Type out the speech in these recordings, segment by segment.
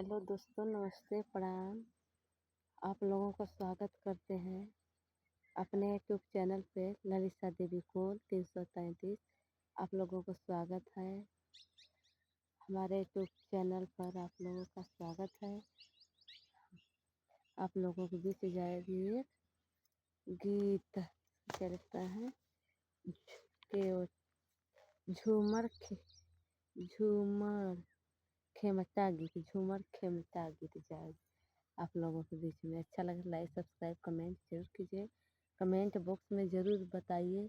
Hello दोस्तों, नमस्ते, प्रणाम। आप लोगों का स्वागत करते हैं अपने यूट्यूब चैनल पे ललिता देवी कोल 333। आप लोगों को स्वागत है हमारे यूट्यूब चैनल पर। आप लोगों का स्वागत है। आप लोगों के बीच जाएगी गीत चलता है के झूमर खेमता गीत जाए आप लोगों के बीच में। अच्छा लगे लाइक सब्सक्राइब कमेंट जरूर कीजिए। कमेंट बॉक्स में ज़रूर बताइए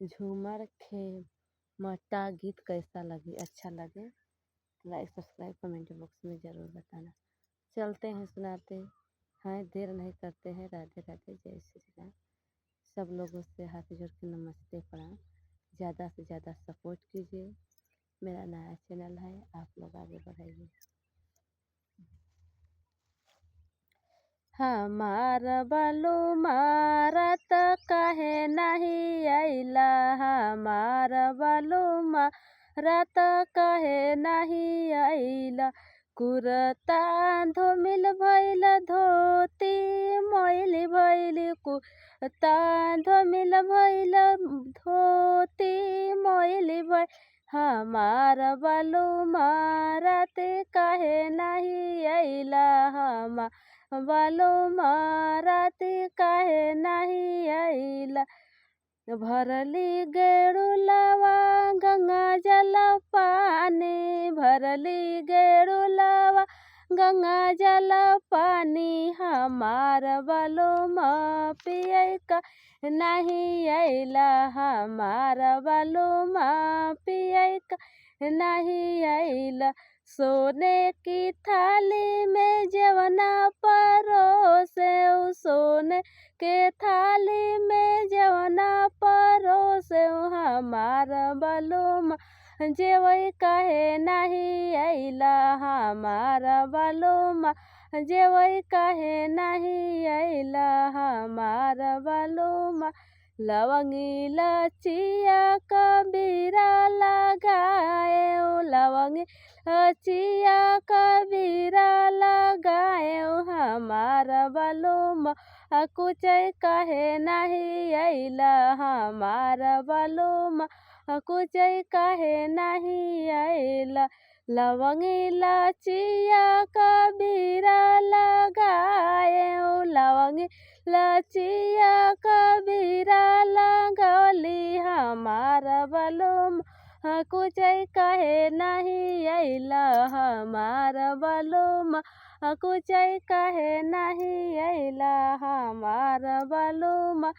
झूमर खेमता गीत कैसा लगे। अच्छा लगे लाइक सब्सक्राइब कमेंट बॉक्स में ज़रूर बताना। चलते हैं, सुनाते हैं, देर नहीं करते हैं। राधे राधे, जय श्री राम। सब लोगों से हाथ जोड़ के नमस्ते, प्रणाम। ज़्यादा से ज़्यादा सपोर्ट कीजिए। मेरा नया चैनल है, आप लोग आगे बढ़ाइए। हमार बालू मारत काहे नहीं आइला, हमार बालू मारत काहे नहीं आइला। कुरता धोमिल भइल धोती मैल भइल, कुरता धोमिल भइल धोती मैल भइल। हमार बालू मारत काहे नहीं आइला, हमार बालू मारत काहे नहीं आइला। भरली गेरुलवा गंगा जल पानी, भरली गेरुलवा गंगा जल पानी। हमार बालू पिय का नहीं आइला, हमार बालू पिय का नहीं आइला। सोने की थाली में जवना परोसे, सोने के थाली में जवना परोसे। हमार बालू जेवई काहे नहीं आइला, हमार बालू जेवई काहे नहीं आइला। हमार बालू लवंगी लचिया कबीरा लगाए, लवंगी लचिया कबीरा लगाए। हमार बालू कुचै काहे नहीं आइला, हमार बालू कुचै काहे नहीं आइला। लवंगी लचिया कबीरा लगाए, लवंगी लचिया कबीरा लगली। हमार बालू कुचै काहे नहीं आइला, हमार बालू कुचै काहे नहीं आइला। हमार बालू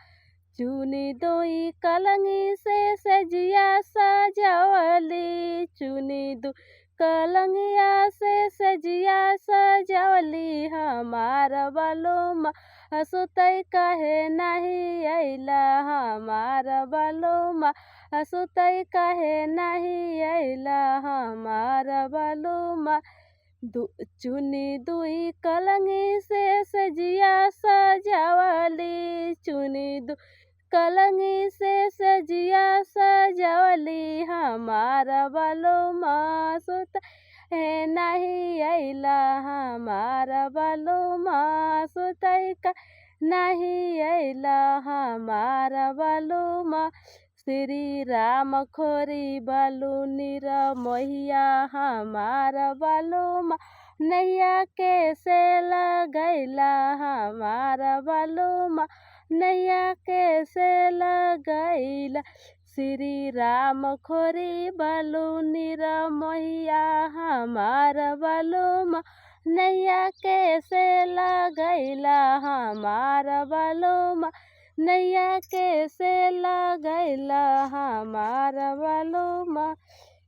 चुनी दुई कलंगी से सजिया सजवली, चुनी दु कलंगिया से सजिया सजवली। हमार बालू सुतै काहे नहीं आइला, हमार बालू सुतै काहे नहीं आइला। हमार बालू चुनी दुई कलंगी से सजिया सजवली, चुनी दु कलंगी से सजिया सजवली। हमार बालू सुत नहीं आइला, हमार बालू सुतै का नहीं आइला। हमार बालू श्री राम खोरी बालू निरमोहिया। हमार बालू नैया कैसे लगैला, हमार बालू नैया कैसे लगैला। श्री राम खोरी बालू निरमोहिया, हमार बालू नैया कैसे लगैला। हमार बालू नैया कैसे लगैला। हमार बालू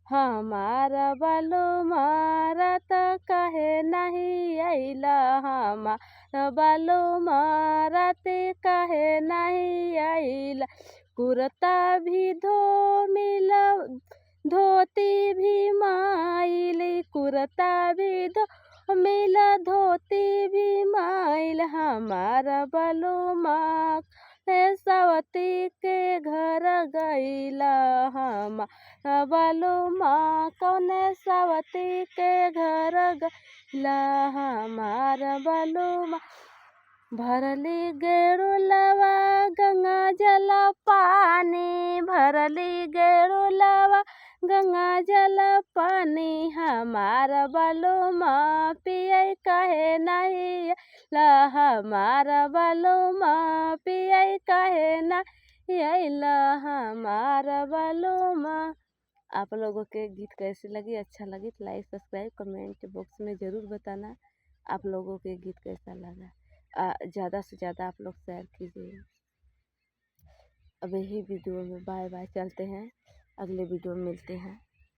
हमार बालू मारत काहे नहीं आइला, हमार बालू मारत काहे नहीं आइला। कुर्ता भी धोमिल धोती भी माइल, कुर्ता भी धोमिल धोती भी माइल। हमार बालू सवती के घर गईला हमार बलमुआ कौने सवती के घर गईला हमार बलमुआ भरली गेरुलवा गंगा जल पानी भरली गेरुलवा गंगा जल पानी हमार बलमुआ पियै कहे नहीं ला हमार बलमुआ पियै कहे नहीं ला हमार बलमुआ। आप लोगों के गीत कैसे लगी, अच्छा लगी तो लाइक सब्सक्राइब कमेंट बॉक्स में ज़रूर बताना आप लोगों के गीत कैसा लगा। ज़्यादा से ज़्यादा आप लोग शेयर कीजिए। अब यही वीडियो में बाय बाय, चलते हैं अगले वीडियो में मिलते हैं।